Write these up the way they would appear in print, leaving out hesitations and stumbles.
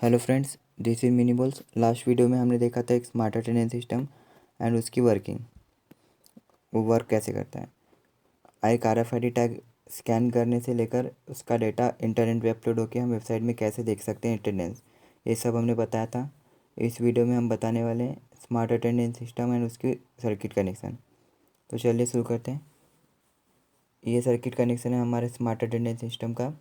Hello friends, this is mini balls. Last video में हमने देखा था एक स्मार्ट अटेंडेंस सिस्टम एंड उसकी वर्किंग, वो वर्क कैसे करता है। एक RFID टैग स्कैन करने से लेकर उसका डेटा इंटरनेट पे अपलोड होकर हम वेबसाइट में कैसे देख सकते हैं अटेंडेंस, ये सब हमने बताया था। इस वीडियो में हम बताने वाले हैं स्मार्ट अटेंडेंस सिस्टम एंड उसकी सर्किट कनेक्शन। तो चलिए शुरू करते हैं। ये सर्किट कनेक्शन है हमारे स्मार्ट अटेंडेंस सिस्टम का।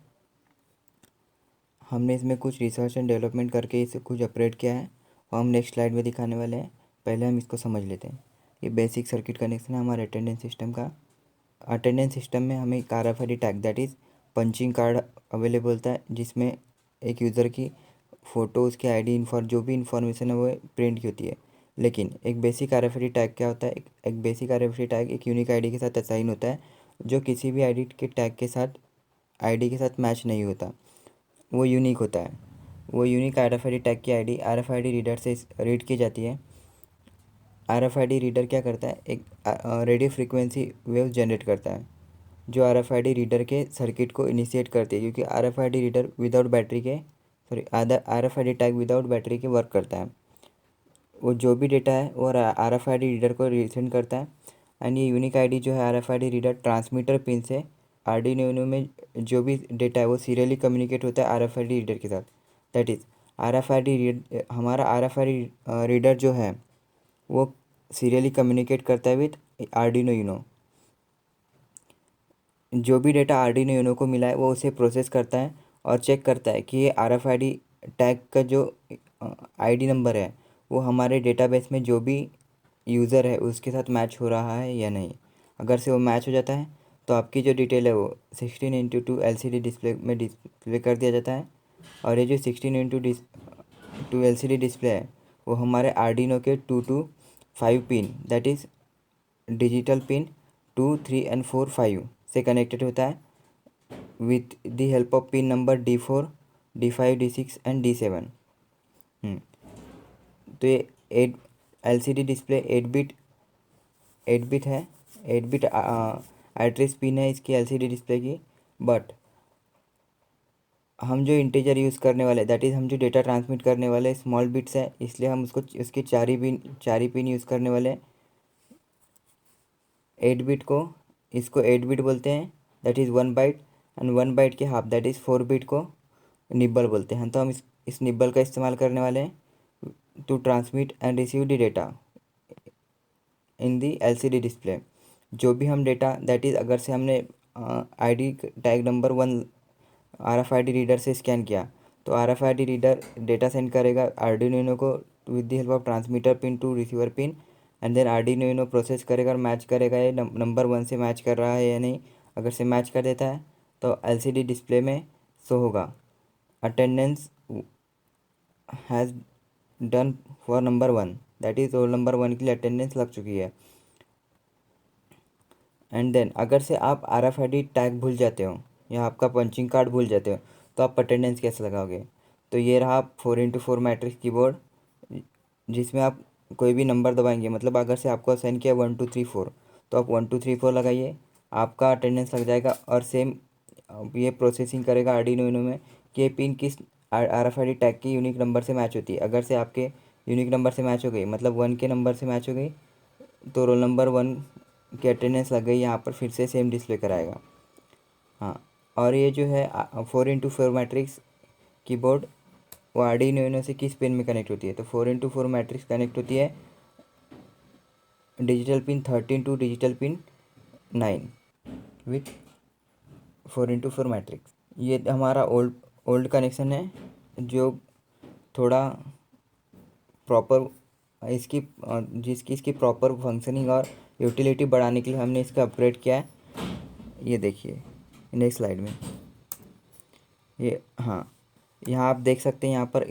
हमने इसमें कुछ रिसर्च एंड डेवलपमेंट करके इसे कुछ अपग्रेड किया है और हम नेक्स्ट स्लाइड में दिखाने वाले हैं। पहले हम इसको समझ लेते हैं। ये बेसिक सर्किट कनेक्शन है हमारे अटेंडेंस सिस्टम का। अटेंडेंस सिस्टम में हमें एक RFID tag that is punching card available होता है, जिसमें एक यूज़र की फ़ोटो, उसकी ID जो भी इंफॉर्मेशन है वो प्रिंट की होती है। लेकिन एक बेसिक RFID टैग क्या होता है? एक बेसिक RFID टैग एक यूनिक ID के साथ असाइन होता है, जो किसी भी ID के टैग के साथ ID के साथ मैच नहीं होता, वो यूनिक होता है। वो यूनिक RFID टैग की ID RFID रीडर से रीड की जाती है। RFID रीडर क्या करता है? एक रेडियो फ्रीक्वेंसी वेव जनरेट करता है, जो RFID रीडर के सर्किट को इनिशिएट करती है, क्योंकि RFID रीडर विदाउट बैटरी के RFID टैग विदाउट बैटरी के वर्क करता है। वो जो भी डेटा है वो RFID रीडर को रिसेंड करता है। एंड ये यूनिक ID जो है RFID रीडर ट्रांसमीटर पिन से आर्डिनो यूनो में जो भी डेटा है वो सीरियली कम्युनिकेट होता है RFID रीडर के साथ। दैट इज़ हमारा RFID रीडर जो है वो सीरियली कम्युनिकेट करता है विथ आर्डिनो यूनो। जो भी डेटा आर्डिनो यूनो को मिला है वो उसे प्रोसेस करता है और चेक करता है कि ये RFID टैग का जो ID नंबर है वो हमारे डेटाबेस में जो भी यूज़र है उसके साथ मैच हो रहा है या नहीं। अगर से वो मैच हो जाता है तो आपकी जो डिटेल है वो 16:2 LCD डिस्प्ले में डिस्प्ले कर दिया जाता है। और ये जो 16:2 LCD डिस्प्ले है वो हमारे आर्डिनो के 2 to 5 pin that is digital pin 2, 3 and 4, 5 से कनेक्टेड होता है with the help of pin number D4, D5, D6 and D7। तो ये 8 LCD डिस्प्ले 8 बिट है। 8 बिट एड्रेस पिन है इसकी LCD डिस्प्ले की। बट हम जो इंटीजर यूज़ करने वाले दैट इज़ हम जो डेटा ट्रांसमिट करने वाले स्मॉल बिट्स है, इसलिए हम उसकी 4 ही पिन यूज़ करने वाले हैं। 8 बिट को इसको 8 बिट बोलते हैं, that is 1 byte. And 1 byte के हाफ दैट इज़ 4 बिट को निब्बल बोलते हैं। तो हम इस निब्बल का इस्तेमाल करने वाले हैं to transmit and receive the data in the LCD display. जो भी हम डेटा दैट इज़ अगर से हमने ID tag number 1 RFID reader से स्कैन किया तो RFID रीडर डेटा सेंड करेगा आर्डिनो यूनो को with the help of transmitter pin to receiver pin. And then Arduino Uno process करेगा और मैच करेगा ये नंबर 1 से मैच कर रहा है या नहीं। अगर से मैच कर देता है तो LCD डिस्प्ले में शो होगा attendance has done for number 1, that is roll number 1 के लिए अटेंडेंस लग चुकी है। एंड देन अगर से आप RFID टैग भूल जाते हो या आपका पंचिंग कार्ड भूल जाते हो तो आप अटेंडेंस कैसे लगाओगे? तो ये रहा 4x4 मैट्रिक्स कीबोर्ड, जिसमें आप कोई भी नंबर दबाएंगे, मतलब अगर से आपको असाइन किया 1 2 3 4 तो आप 1 2 3 4 लगाइए, आपका अटेंडेंस लग जाएगा। और सेम ये प्रोसेसिंग करेगा आर्डिनो यूनो में कि ये पिन किस RFID टैग की यूनिक नंबर से मैच होती है। अगर से आपके यूनिक नंबर से मैच हो गई, मतलब 1 के नंबर से मैच हो गई, तो रोल नंबर 1 की अटेंडेंस लग गई, यहाँ पर फिर से सेम डिस्प्ले कराएगा। हाँ, और ये जो है 4x4 मैट्रिक्स कीबोर्ड वो आर्डिनो यूनो से किस पिन में कनेक्ट होती है? तो 4x4 मैट्रिक्स कनेक्ट होती है digital pin 13 to digital pin 9 with 4x4 matrix. ये हमारा ओल्ड कनेक्शन है, जो थोड़ा प्रॉपर इसकी प्रॉपर फंक्शनिंग और यूटिलिटी बढ़ाने के लिए हमने इसका अपग्रेड किया है। ये देखिए नेक्स्ट स्लाइड में ये, हाँ, यहाँ आप देख सकते हैं, यहाँ पर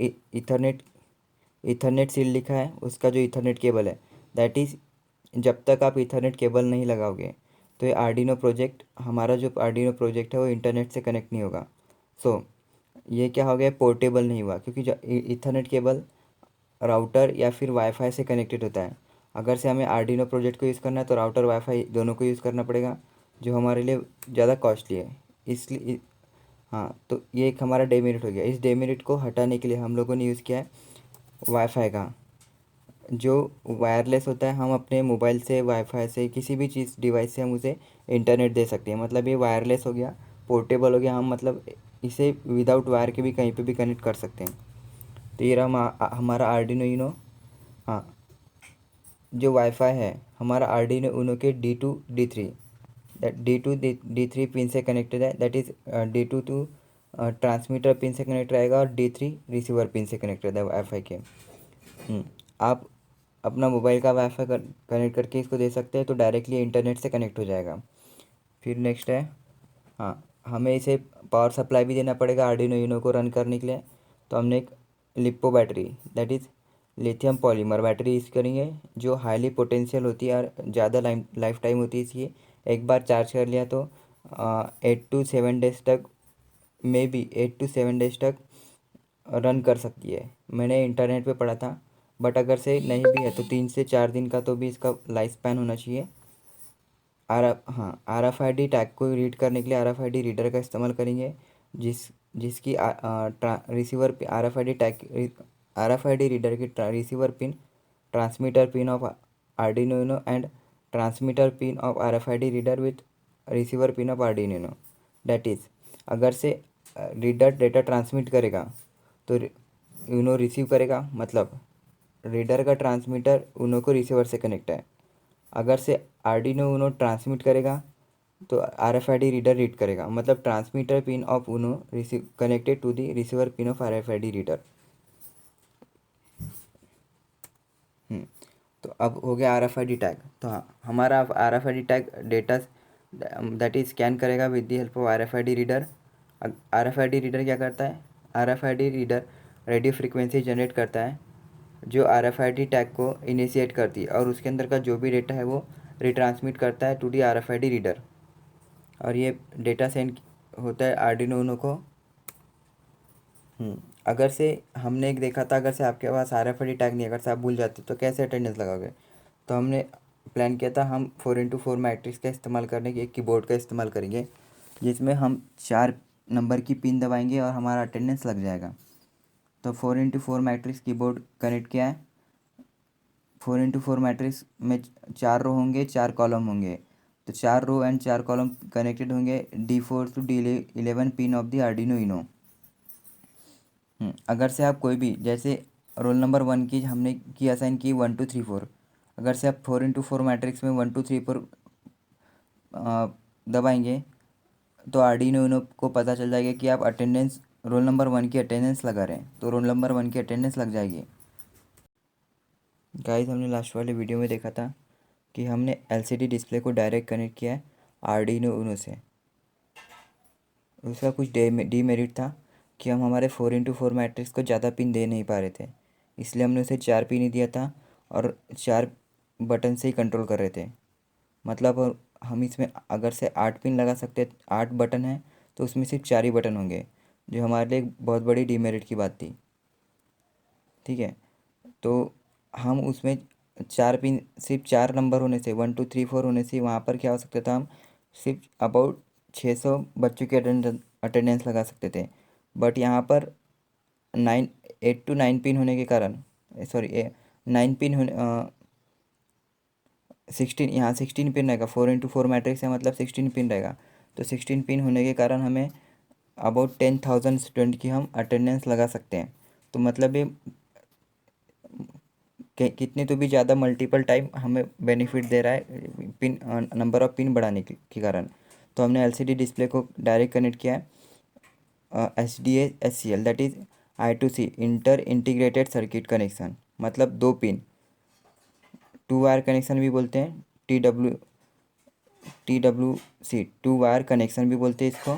इथरनेट सील लिखा है, उसका जो इथरनेट केबल है दैट इज़ जब तक आप इथरनेट केबल नहीं लगाओगे तो ये हमारा जो आर्डिनो प्रोजेक्ट है वो इंटरनेट से कनेक्ट नहीं होगा। सो ये क्या हो गया, पोर्टेबल नहीं हुआ, क्योंकि जो इथरनेट केबल राउटर या फिर वाईफाई से कनेक्टेड होता है। अगर से हमें आर्डिनो प्रोजेक्ट को यूज़ करना है तो राउटर वाईफाई दोनों को यूज़ करना पड़ेगा, जो हमारे लिए ज़्यादा कॉस्टली है। इसलिए हाँ, तो ये एक हमारा डेमेरिट हो गया। इस डेमेरिट को हटाने के लिए हम लोगों ने यूज़ किया है वाईफाई का। जो वायरलेस होता है, हम अपने मोबाइल से, वाईफाई से, किसी भी चीज़ डिवाइस से हम उसे इंटरनेट दे सकते हैं। मतलब ये वायरलेस हो गया, पोर्टेबल हो गया। हम मतलब इसे विदाउट वायर के भी कहीं पे भी कनेक्ट कर सकते हैं। तो ये रहा हमारा आर्डिनो यूनो। हाँ, जो वाईफाई है हमारा आर्डिनो यूनो के D2 D3, that D2 D3 pin से कनेक्टेड है। That is D2 transmitter pin से कनेक्ट रहेगा और D3 रिसीवर पिन से कनेक्टेड है वाईफाई के। आप अपना मोबाइल का वाईफाई कनेक्ट करके इसको दे सकते हैं, तो डायरेक्टली इंटरनेट से कनेक्ट हो जाएगा। फिर नेक्स्ट है, हाँ, हमें इसे पावर सप्लाई भी देना पड़ेगा आर्डिनो यूनो को रन करने के लिए। तो हमने एक lipo battery, that is lithium polymer battery use करेंगे, जो हाईली पोटेंशियल होती है और ज़्यादा लाइफ टाइम होती है। इसकी एक बार चार्ज कर लिया तो 8 to 7 डेज तक, मे बी 8 to 7 डेज तक रन कर सकती है। मैंने इंटरनेट पे पढ़ा था, बट अगर से नहीं भी है तो 3 से 4 दिन का तो भी इसका लाइफ स्पैन होना चाहिए। RFID टैग को रीड करने के लिए RFID रीडर का इस्तेमाल करेंगे, जिसकी रिसीवर RFID रीडर की receiver pin, transmitter pin of Arduino Uno and transmitter pin of RFID reader with receiver pin of Arduino Uno. That is, अगर से रीडर डेटा ट्रांसमिट करेगा तो यूनो रिसीव करेगा। मतलब रीडर का ट्रांसमीटर यूनो को receiver से कनेक्ट है। अगर से आर्डिनो यूनो ट्रांसमिट करेगा तो RFID रीडर रीड करेगा। मतलब transmitter pin of Uno receive connected to the receiver pin of RFID reader. तो अब हो गया RFID टैग। तो हाँ, हमारा RFID tag data that is scan करेगा with the help of RFID reader. RFID reader क्या करता है? RFID reader radio frequency generate करता है, जो RFID टैग को इनिशिएट करती है, और उसके अंदर का जो भी डेटा है वो रिट्रांसमिट करता है टू दी RFID रीडर, और ये डेटा सेंड होता है आर्डिनो यूनो को। अगर से हमने एक देखा था, अगर से आपके पास RFID टैग नहीं, अगर से आप भूल जाते तो कैसे अटेंडेंस लगाओगे? तो हमने प्लान किया था, हम 4x4 मैट्रिक्स का इस्तेमाल करने के, एक कीबोर्ड का इस्तेमाल करेंगे, जिसमें हम 4 नंबर की पिन दबाएंगे और हमारा अटेंडेंस लग जाएगा। तो 4x4 मैट्रिक्स कीबोर्ड कनेक्ट किया है। 4x4 मैट्रिक्स में 4 रो होंगे, 4 कॉलम होंगे। तो 4 रो एंड 4 कॉलम कनेक्टेड होंगे D4 to D11 pin of the Arduino Uno. अगर से आप कोई भी, जैसे रोल नंबर 1 की हमने की असाइन की 1 2 3 4, अगर से आप 4x4 मैट्रिक्स में 1 2 3 4 दबाएंगे तो आर्डिनो यूनो को पता चल जाएगा कि आप अटेंडेंस, रोल नंबर 1 की अटेंडेंस लगा रहे हैं, तो रोल नंबर 1 की अटेंडेंस लग जाएगी। गाइस, हमने लास्ट वाले वीडियो में देखा था कि हमने LCD डिस्प्ले को डायरेक्ट कनेक्ट किया है आर्डिनो यूनो से। उसका कुछ डीमेरिट था कि हम हमारे 4x4 मैट्रिक्स को ज़्यादा पिन दे नहीं पा रहे थे, इसलिए हमने उसे 4 पिन ही दिया था और 4 बटन से ही कंट्रोल कर रहे थे। मतलब हम इसमें अगर से 8 पिन लगा सकते, 8 बटन हैं, तो उसमें सिर्फ 4 ही बटन होंगे, जो हमारे लिए एक बहुत बड़ी डीमेरिट की बात थी। ठीक है, तो हम उसमें 4 पिन, सिर्फ 4 नंबर होने से, 1 2 3 4 होने से वहाँ पर क्या हो सकता था, हम सिर्फ अबाउट 600 बच्चों की अटेंडेंस लगा सकते थे। बट यहाँ पर 8 to 9 पिन होने के कारण, सॉरी 9 पिन होने 16, यहाँ 16 पिन रहेगा। 4x4 मैट्रिक्स है, मतलब 16 पिन रहेगा। तो 16 पिन होने के कारण हमें अबाउट 10,000 स्टूडेंट की हम अटेंडेंस लगा सकते हैं। तो मतलब ये कितने तो भी ज़्यादा मल्टीपल टाइम हमें बेनिफिट दे रहा है पिन, नंबर ऑफ पिन बढ़ाने के कारण। तो हमने LCD डिस्प्ले को डायरेक्ट कनेक्ट किया है SDA SCL, that is I2C, inter integrated circuit connection. मतलब 2 पिन, 2 वायर कनेक्शन भी बोलते हैं, TWC, 2 वायर कनेक्शन भी बोलते हैं इसको।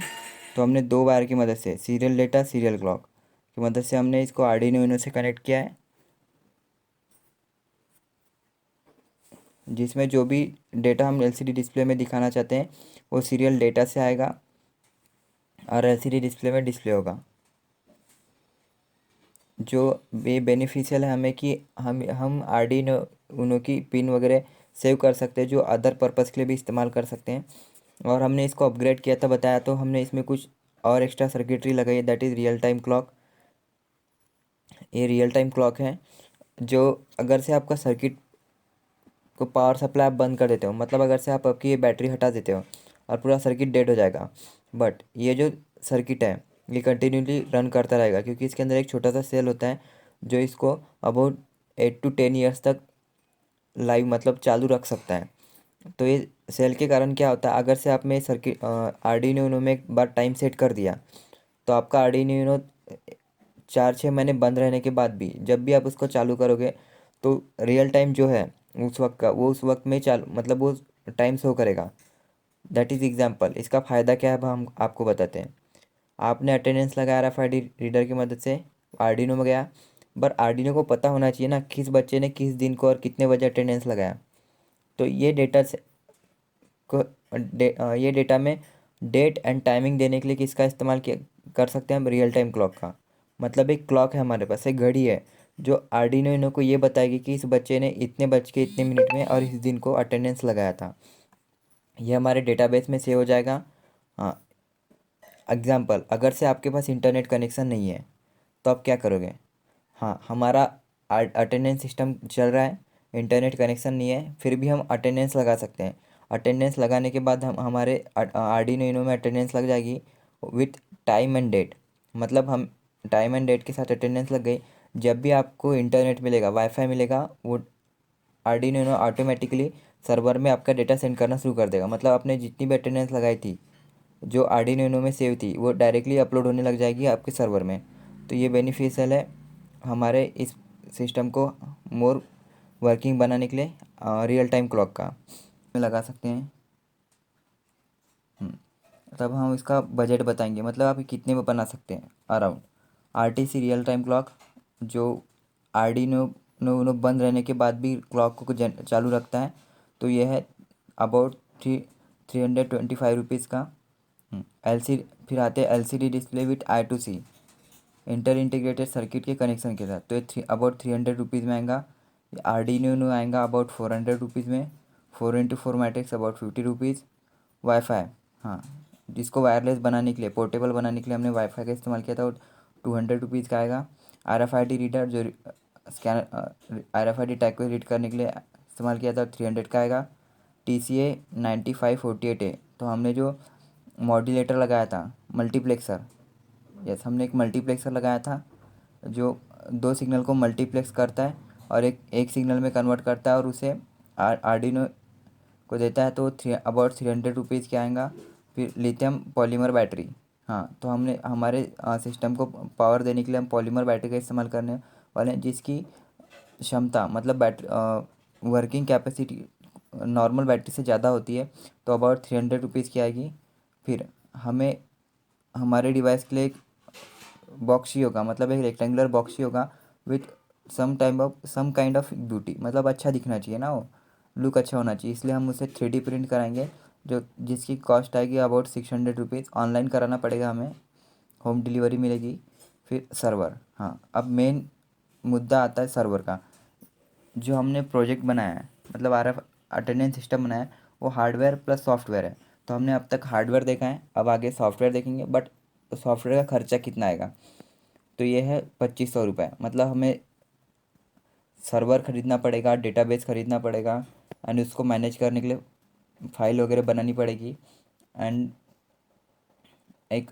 तो हमने 2 वायर की मदद से, सीरियल डेटा सीरियल क्लॉक की मदद से हमने इसको आर्डिनो यूनो से कनेक्ट किया है, जिसमें जो भी डेटा हम LCD डिस्प्ले में दिखाना चाहते हैं वो सीरियल डेटा से आएगा और LCD डिस्प्ले में डिस्प्ले होगा। जो ये बेनिफिशियल है हमें कि हम आर्डिनो यूनो की पिन वगैरह सेव कर सकते हैं, जो अदर पर्पज़ के लिए भी इस्तेमाल कर सकते हैं। और हमने इसको अपग्रेड किया था, बताया, तो हमने इसमें कुछ और एक्स्ट्रा सर्किटरी लगाई है, that is real time clock. ये रियल टाइम क्लॉक है जो अगर से आपका सर्किट को पावर सप्लाई आप बंद कर देते हो, मतलब अगर से आप आपकी ये बैटरी हटा देते हो और पूरा सर्किट डेड हो जाएगा, बट ये जो सर्किट है ये कंटिन्यूली रन करता रहेगा, क्योंकि इसके अंदर एक छोटा सा सेल होता है जो इसको अबाउट 8 to 10 ईयर्स तक लाइव मतलब चालू रख सकता है। तो ये सेल के कारण क्या होता है, अगर से आपने सर्किट आर्डिनो यूनो में एक बार टाइम सेट कर दिया, तो आपका आर्डिनो यूनो 4-6 महीने बंद रहने के बाद भी जब भी आप उसको चालू करोगे तो रियल टाइम जो है उस वक्त का वो उस वक्त में चालू मतलब वो टाइम शो करेगा। That is example. इसका फ़ायदा क्या है अब हम आपको बताते हैं। आपने अटेंडेंस लगाया RFID रीडर की मदद से, आर्डिनो में गया, पर आर्डिनो को पता होना चाहिए ना किस बच्चे ने किस दिन को और कितने बजे अटेंडेंस लगाया। तो ये डेटा से ये डेटा में डेट एंड टाइमिंग देने के लिए किसका इस्तेमाल किया कर सकते हैं हम, रियल टाइम क्लॉक का। मतलब एक क्लॉक है हमारे पास, एक घड़ी है जो आर्डिनो इनो को ये बताएगी कि इस बच्चे ने इतने बज के इतने मिनट में और इस दिन को अटेंडेंस लगाया था। ये हमारे डेटाबेस में सेव हो जाएगा। हाँ, एग्जाम्पल, अगर से आपके पास इंटरनेट कनेक्शन नहीं है तो आप क्या करोगे। हाँ, हमारा अटेंडेंस सिस्टम चल रहा है, इंटरनेट कनेक्शन नहीं है, फिर भी हम अटेंडेंस लगा सकते हैं। अटेंडेंस लगाने के बाद हम हमारे आर्डिनो इनो में अटेंडेंस लग जाएगी विथ टाइम एंड डेट। मतलब हम टाइम एंड डेट के साथ अटेंडेंस लग गई। जब भी आपको इंटरनेट मिलेगा, वाईफाई मिलेगा, वो आर्डिनो इनो ऑटोमेटिकली सर्वर में आपका डेटा सेंड करना शुरू कर देगा। मतलब आपने जितनी भी अटेंडेंस लगाई थी जो आर्डिनो इनो में सेव थी वो डायरेक्टली अपलोड होने लग जाएगी आपके सर्वर में। तो ये बेनिफिशियल है हमारे इस सिस्टम को मोर वर्किंग बनाने के लिए। रियल टाइम क्लॉक का में लगा सकते हैं। तब हम इसका बजट बताएंगे, मतलब आप कितने में बना सकते हैं around. RTC real time clock जो आर्डिनो नो नो बंद रहने के बाद भी क्लॉक को चालू रखता है, तो ये है अबाउट 325 रुपीज़ का। LCD, फिर आते हैं LCD display with I2C inter integrated circuit के कनेक्शन के साथ, तो ये अबाउट 300 रुपीज़ में आएगा। आर्डिनो आएगा अबाउट 400 रुपीज़ में। 4x4 matrix about 50 rupees. Wifi, हाँ, जिसको वायरलेस बनाने के लिए, पोर्टेबल बनाने के लिए हमने वाईफाई का इस्तेमाल किया था, वो 200 रुपीज़ का आएगा। RFID रीडर जो स्कैनर RFID टैग को रीड करने के लिए इस्तेमाल किया था, 300 का आएगा। TCA 9548A, तो हमने जो मॉड्यूलेटर लगाया था, मल्टीप्लेक्सर, यस, हमने एक मल्टीप्लेक्सर लगाया था जो 2 सिग्नल को मल्टीप्लेक्स करता है और एक सिग्नल में कन्वर्ट करता है और उसे आर्डिनो को देता है, तो अबाउट 300 रुपीज़ के आएगा। फिर लिथियम पॉलीमर बैटरी, हाँ, तो हमने हमारे सिस्टम को पावर देने के लिए हम पॉलीमर बैटरी का इस्तेमाल करने वाले हैं, जिसकी क्षमता मतलब battery working capacity normal battery से ज़्यादा होती है, तो अबाउट 300 रुपीज़ की आएगी। फिर हमें हमारे डिवाइस के लिए एक बॉक्स ही होगा, मतलब एक रेक्टेंगुलर बॉक्स ही होगा with some kind of beauty, मतलब अच्छा दिखना चाहिए ना, वो लुक अच्छा होना चाहिए, इसलिए हम उसे 3D प्रिंट कराएंगे, जो जिसकी कॉस्ट आएगी अबाउट 600 रुपीज़। ऑनलाइन कराना पड़ेगा हमें, होम डिलीवरी मिलेगी। फिर सर्वर, हाँ, अब मेन मुद्दा आता है सर्वर का। जो हमने प्रोजेक्ट बनाया है, मतलब RF अटेंडेंस सिस्टम बनाया है, वो हार्डवेयर प्लस सॉफ्टवेयर है। तो हमने अब तक हार्डवेयर देखा है, अब आगे सॉफ्टवेयर देखेंगे, बट सॉफ्टवेयर का खर्चा कितना आएगा, तो ये है 2500 रुपये। मतलब हमें सर्वर ख़रीदना पड़ेगा, डेटाबेस ख़रीदना पड़ेगा, एंड उसको मैनेज करने के लिए फाइल वगैरह बनानी पड़ेगी, एंड एक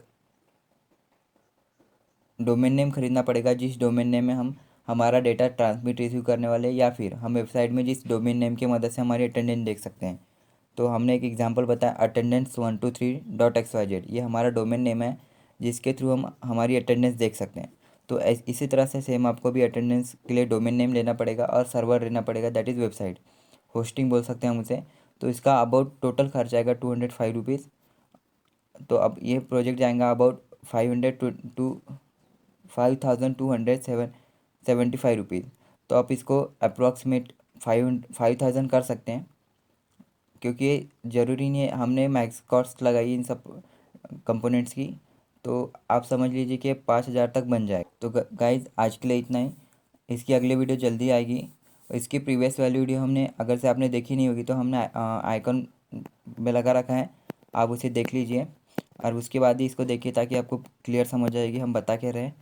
डोमेन नेम ख़रीदना पड़ेगा जिस डोमेन नेम में हम हमारा डेटा ट्रांसमिट रिसीव करने वाले हैं, या फिर हम वेबसाइट में जिस डोमेन नेम की मदद से हमारी अटेंडेंस देख सकते हैं। तो हमने एक एग्जांपल बताया, attendance123.xyz, ये हमारा डोमेन नेम है जिसके थ्रू हम हमारी अटेंडेंस देख सकते हैं। तो इसी तरह से सेम आपको भी अटेंडेंस के लिए डोमेन नेम लेना पड़ेगा और सर्वर लेना पड़ेगा, दैट इज़ वेबसाइट होस्टिंग बोल सकते हैं हम उसे। तो इसका अबाउट टोटल खर्च आएगा 205 रुपीज़। तो अब ये प्रोजेक्ट जाएगा अबाउट 5275 रुपीज़। तो आप इसको अप्रॉक्सीमेट 5000 कर सकते हैं, क्योंकि ज़रूरी नहीं है, हमने मैक्स कॉस्ट लगाई इन सब कंपोनेंट्स की, तो आप समझ लीजिए कि 5000 तक बन जाए। तो गाइज आज के लिए इतना ही। इसकी अगली वीडियो जल्दी आएगी। इसकी प्रीवियस वाली वीडियो हमने, अगर से आपने देखी नहीं होगी तो हमने आइकन में लगा रखा है, आप उसे देख लीजिए। और उसके बाद ही इसको देखिए ताकि आपको क्लियर समझ आएगी हम बता क्या रहे हैं।